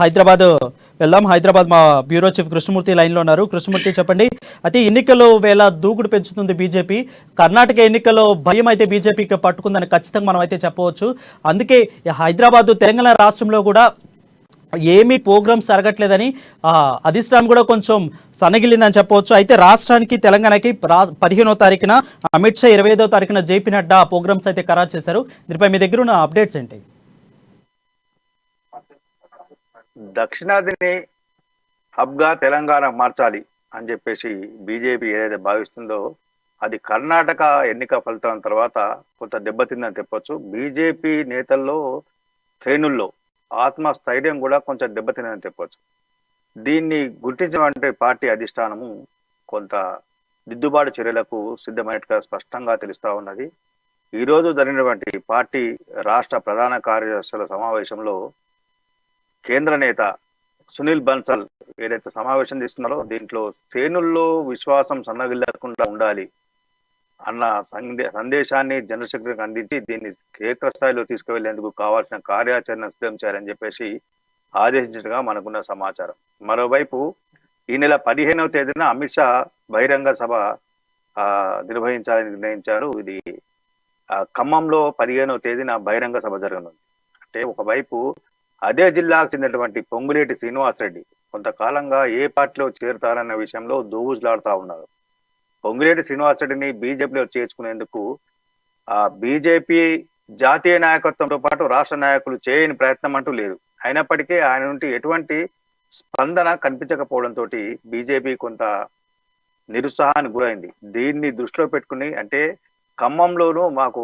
హైదరాబాద్ వెళ్దాం. హైదరాబాద్ మా bureau chief Krishnamurthy లైన్లో ఉన్నారు. కృష్ణమూర్తి చెప్పండి, అయితే ఎన్నికల్లో వేళ దూకుడు పెంచుతుంది బీజేపీ. కర్ణాటక ఎన్నికల్లో భయం అయితే బీజేపీకి పట్టుకుందని ఖచ్చితంగా మనం అయితే చెప్పవచ్చు. అందుకే హైదరాబాద్ తెలంగాణ రాష్ట్రంలో కూడా ఏమీ ప్రోగ్రామ్స్ జరగట్లేదని అధిష్టానం కూడా కొంచెం సన్నగిలిందని చెప్పవచ్చు. అయితే రాష్ట్రానికి తెలంగాణకి 15వ తారీఖున అమిత్ షా, 25వ తారీఖున జేపీ నడ్డా ప్రోగ్రామ్స్ అయితే ఖరారు చేశారు. దీనిపై మీ దగ్గర ఉన్న అప్డేట్స్ ఏంటి? దక్షిణాదిని హబ్గా తెలంగాణ మార్చాలి అని చెప్పేసి బీజేపీ ఏదైతే భావిస్తుందో అది కర్ణాటక ఎన్నిక ఫలితం తర్వాత కొంత దెబ్బతిందని చెప్పొచ్చు. బీజేపీ నేతల్లో, శ్రేణుల్లో ఆత్మస్థైర్యం కూడా కొంచెం దెబ్బతిందని చెప్పొచ్చు. దీన్ని గుర్తించమంటే పార్టీ అధిష్టానము కొంత దిద్దుబాటు చర్యలకు సిద్ధమైనట్టుగా స్పష్టంగా తెలుస్తా ఉన్నది. ఈరోజు జరిగినటువంటి పార్టీ రాష్ట్ర ప్రధాన కార్యదర్శుల సమావేశంలో కేంద్ర నేత సునీల్ బన్సల్ ఏదైతే సమావేశం తీసుకున్నారో దీంట్లో శ్రేణుల్లో విశ్వాసం సన్నగిల్లకుండా ఉండాలి అన్న సందేశాన్ని జనశక్తికి అందించి దీన్ని క్షేత్రస్థాయిలో తీసుకువెళ్లేందుకు కావాల్సిన కార్యాచరణ సిద్ధం చేయాలని చెప్పేసి ఆదేశించినట్టుగా మనకున్న సమాచారం. మరోవైపు ఈ నెల 15వ తేదీన అమిత్ షా బహిరంగ సభ నిర్వహించాలని నిర్ణయించారు. ఇది ఖమ్మంలో 15వ తేదీన బహిరంగ సభ జరగనుంది. అంటే ఒకవైపు అదే జిల్లాకు చెందినటువంటి పొంగులేటి శ్రీనివాసరెడ్డి కొంతకాలంగా ఏ పార్టీలో చేరుతారన్న విషయంలో దూబుజులాడుతూ ఉన్నారు. పొంగులేటి శ్రీనివాసరెడ్డిని బీజేపీలో చేర్చుకునేందుకు బీజేపీ జాతీయ నాయకత్వంతో పాటు రాష్ట్ర నాయకులు చేయని ప్రయత్నం అంటూ లేదు. అయినప్పటికీ ఆయన నుండి ఎటువంటి స్పందన కనిపించకపోవడంతో బీజేపీ కొంత నిరుత్సాహానికి గురైంది. దీన్ని దృష్టిలో పెట్టుకుని, అంటే ఖమ్మంలోనూ మాకు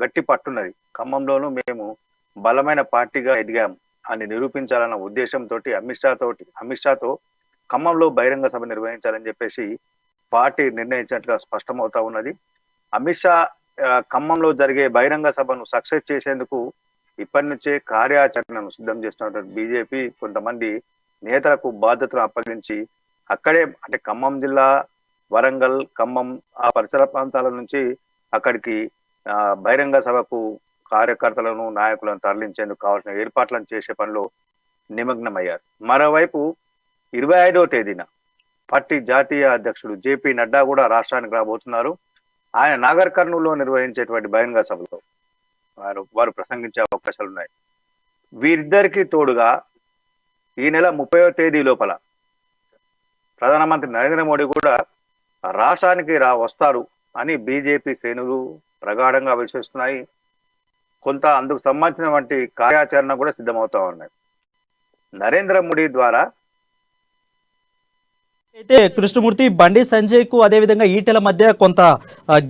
గట్టి పట్టున్నది, ఖమ్మంలోనూ మేము బలమైన పార్టీగా ఎదిగాం అని నిరూపించాలన్న ఉద్దేశంతో అమిత్ షాతో ఖమ్మంలో బహిరంగ సభ నిర్వహించాలని చెప్పేసి పార్టీ నిర్ణయించినట్లుగా స్పష్టమవుతా ఉన్నది. అమిత్ షా ఖమ్మంలో జరిగే బహిరంగ సభను సక్సెస్ చేసేందుకు ఇప్పటి నుంచే కార్యాచరణను సిద్ధం చేస్తున్నటువంటి బీజేపీ కొంతమంది నేతలకు బాధ్యతను అప్పగించి అక్కడే, అంటే ఖమ్మం జిల్లా, వరంగల్, ఖమ్మం ఆ పరిసర ప్రాంతాల నుంచి అక్కడికి బహిరంగ సభకు కార్యకర్తలను, నాయకులను తరలించేందుకు కావాల్సిన ఏర్పాట్లను చేసే పనిలో నిమగ్నమయ్యారు. మరోవైపు 25వ తేదీన పార్టీ జాతీయ అధ్యక్షుడు జేపీ నడ్డా కూడా రాష్ట్రానికి రాబోతున్నారు. ఆయన నాగర్ కర్నూలులో నిర్వహించేటువంటి బహిరంగ సభలో వారు ప్రసంగించే అవకాశాలు ఉన్నాయి. వీరిద్దరికీ తోడుగా ఈ నెల 30వ తేదీ లోపల ప్రధానమంత్రి నరేంద్ర మోడీ కూడా రాష్ట్రానికి వస్తారు అని బీజేపీ శ్రేణులు ప్రగాఢంగా విశ్వసిస్తున్నాయి. కొంత అందుకు సంబంధించినటువంటి కార్యాచరణ కూడా సిద్ధమవుతా ఉన్నాయి. నరేంద్ర మోడీ ద్వారా అయితే కృష్ణమూర్తి, బండి సంజయ్ కు అదేవిధంగా ఈటెల మధ్య కొంత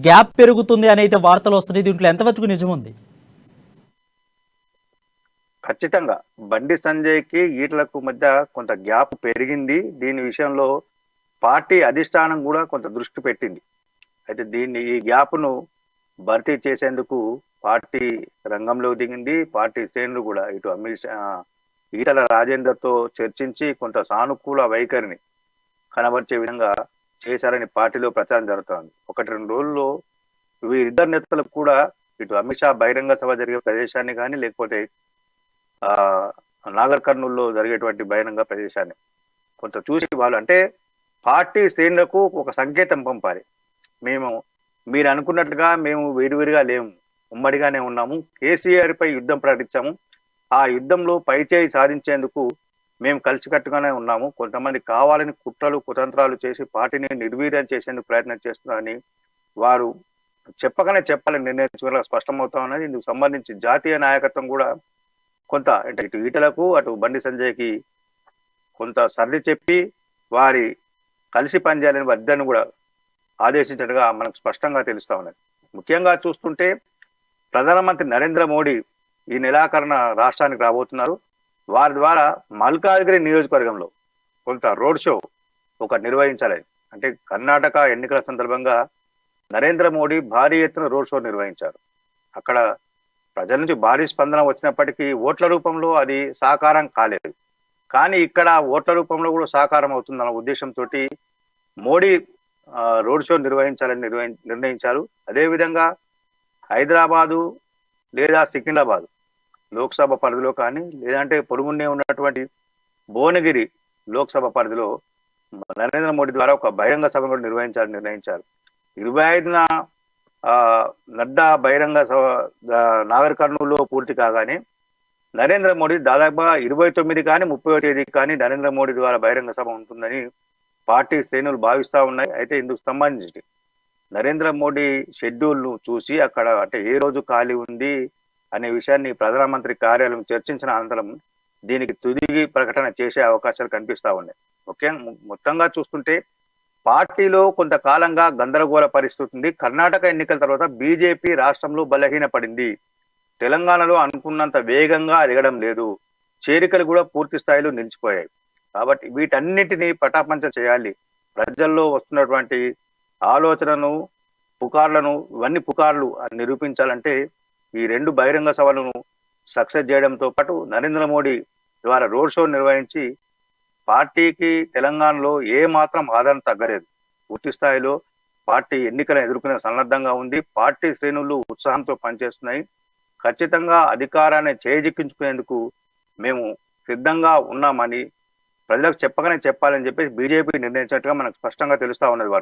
గ్యాప్ పెరుగుతుంది అని అయితే వార్తలు వస్తున్నాయి. దీంట్లో ఎంతవరకు నిజం ఉంది? ఖచ్చితంగా బండి సంజయ్ కి ఈటలకు మధ్య కొంత గ్యాప్ పెరిగింది. దీని విషయంలో పార్టీ అధిష్టానం కూడా కొంత దృష్టి పెట్టింది. అయితే ఈ గ్యాప్ను భర్తీ చేసేందుకు పార్టీ రంగంలో దిగింది. పార్టీ శ్రేణులు కూడా ఇటు అమిత్ షా, ఈటల రాజేందర్తో చర్చించి కొంత సానుకూల వైఖరిని కనబరిచే విధంగా చేశారని పార్టీలో ప్రచారం జరుగుతోంది. 1-2 రోజుల్లో వీరిద్దరు నేతలకు కూడా ఇటు అమిత్ షా బహిరంగ సభ జరిగే ప్రదేశాన్ని కానీ, లేకపోతే నాగర్ కర్నూలులో జరిగేటువంటి బహిరంగ ప్రదేశాన్ని కొంత చూసి వాళ్ళు, అంటే పార్టీ శ్రేణులకు ఒక సంకేతం పంపాలి. మీరు అనుకున్నట్లుగా మేము వేరువేరుగా లేము, ఉమ్మడిగానే ఉన్నాము. కేసీఆర్ పై యుద్ధం ప్రకటించాము. ఆ యుద్ధంలో పైచేయి సాధించేందుకు మేము కలిసికట్టుగానే ఉన్నాము. కొంతమంది కావాలని కుట్రలు, కుతంత్రాలు చేసి పార్టీని నిర్వీర్యం చేసేందుకు ప్రయత్నం చేస్తున్నారని వారు చెప్పాలని నిర్ణయించుకునేలా స్పష్టమవుతా ఉన్నది. ఇందుకు సంబంధించి జాతీయ నాయకత్వం కూడా కొంత, అంటే ఇటు ఈటలకు అటు బండి సంజయ్కి కొంత సర్ది చెప్పి వారి కలిసి పనిచేయాలని వద్దని కూడా ఆదేశించినట్టుగా మనకు స్పష్టంగా తెలుస్తా ఉన్నది. ముఖ్యంగా చూస్తుంటే ప్రధానమంత్రి నరేంద్ర మోడీ ఈ నెలాఖరున రాష్ట్రానికి రాబోతున్నారు. వారి ద్వారా మల్కాజ్గిరి నియోజకవర్గంలో కొంత రోడ్ షో నిర్వహించాలి. అంటే కర్ణాటక ఎన్నికల సందర్భంగా నరేంద్ర మోడీ భారీ ఎత్తున రోడ్ షో నిర్వహించారు. అక్కడ ప్రజల నుంచి భారీ స్పందన వచ్చినప్పటికీ ఓట్ల రూపంలో అది సాకారం కాలేదు. కానీ ఇక్కడ ఓట్ల రూపంలో కూడా సాకారం అవుతుందన్న ఉద్దేశంతో మోడీ రోడ్ షో నిర్వహించాలని నిర్ణయించారు. అదేవిధంగా హైదరాబాదు లేదా సికింద్రాబాద్ లోక్సభ పరిధిలో కానీ లేదంటే పొరుగునే ఉన్నటువంటి భువనగిరి లోక్సభ పరిధిలో నరేంద్ర మోడీ ద్వారా ఒక బహిరంగ సభ కూడా నిర్వహించాలని నిర్ణయించారు. 25న నడ్డా బహిరంగ సభ నాగర్ కర్నూలులో పూర్తి కాగానే నరేంద్ర మోడీ దాదాపుగా 29 కానీ 31 తేదీ కానీ నరేంద్ర మోడీ ద్వారా బహిరంగ సభ ఉంటుందని పార్టీ శ్రేణులు భావిస్తా ఉన్నాయి. అయితే ఇందుకు సంబంధించి నరేంద్ర మోడీ షెడ్యూల్ను చూసి అక్కడ అంటే ఏ రోజు ఖాళీ ఉంది అనే విషయాన్ని ప్రధానమంత్రి కార్యాలయం చర్చించిన అనంతరం దీనికి తుది ప్రకటన చేసే అవకాశాలు కనిపిస్తా ఉన్నాయి. మొత్తంగా చూస్తుంటే పార్టీలో కొంతకాలంగా గందరగోళ పరిస్థితి ఉంది. కర్ణాటక ఎన్నికల తర్వాత బీజేపీ రాష్ట్రంలో బలహీనపడింది. తెలంగాణలో అనుకున్నంత వేగంగా ఎదగడం లేదు. చేరికలు కూడా పూర్తి స్థాయిలో నిలిచిపోయాయి. కాబట్టి వీటన్నిటినీ పటాపంచ చేయాలి. ప్రజల్లో వస్తున్నటువంటి ఆలోచనను పుకార్లను ఇవన్నీ పుకార్లు అని నిరూపించాలంటే ఈ 2 బహిరంగ సభలను సక్సెస్ చేయడంతో పాటు నరేంద్ర మోడీ ద్వారా రోడ్ షో నిర్వహించి పార్టీకి తెలంగాణలో ఏ మాత్రం ఆదరణ తగ్గలేదు. పూర్తి స్థాయిలో పార్టీ ఎన్నికలను ఎదుర్కొనే సన్నద్ధంగా ఉంది. పార్టీ శ్రేణులు ఉత్సాహంతో పనిచేస్తున్నాయి. ఖచ్చితంగా అధికారాన్ని చేజిక్కించుకునేందుకు మేము సిద్ధంగా ఉన్నామని ప్రజలకు చెప్పగానే చెప్పాలని చెప్పేసి బీజేపీ నిర్ణయించినట్టుగా మనకు స్పష్టంగా తెలుస్తా ఉన్నది వారు.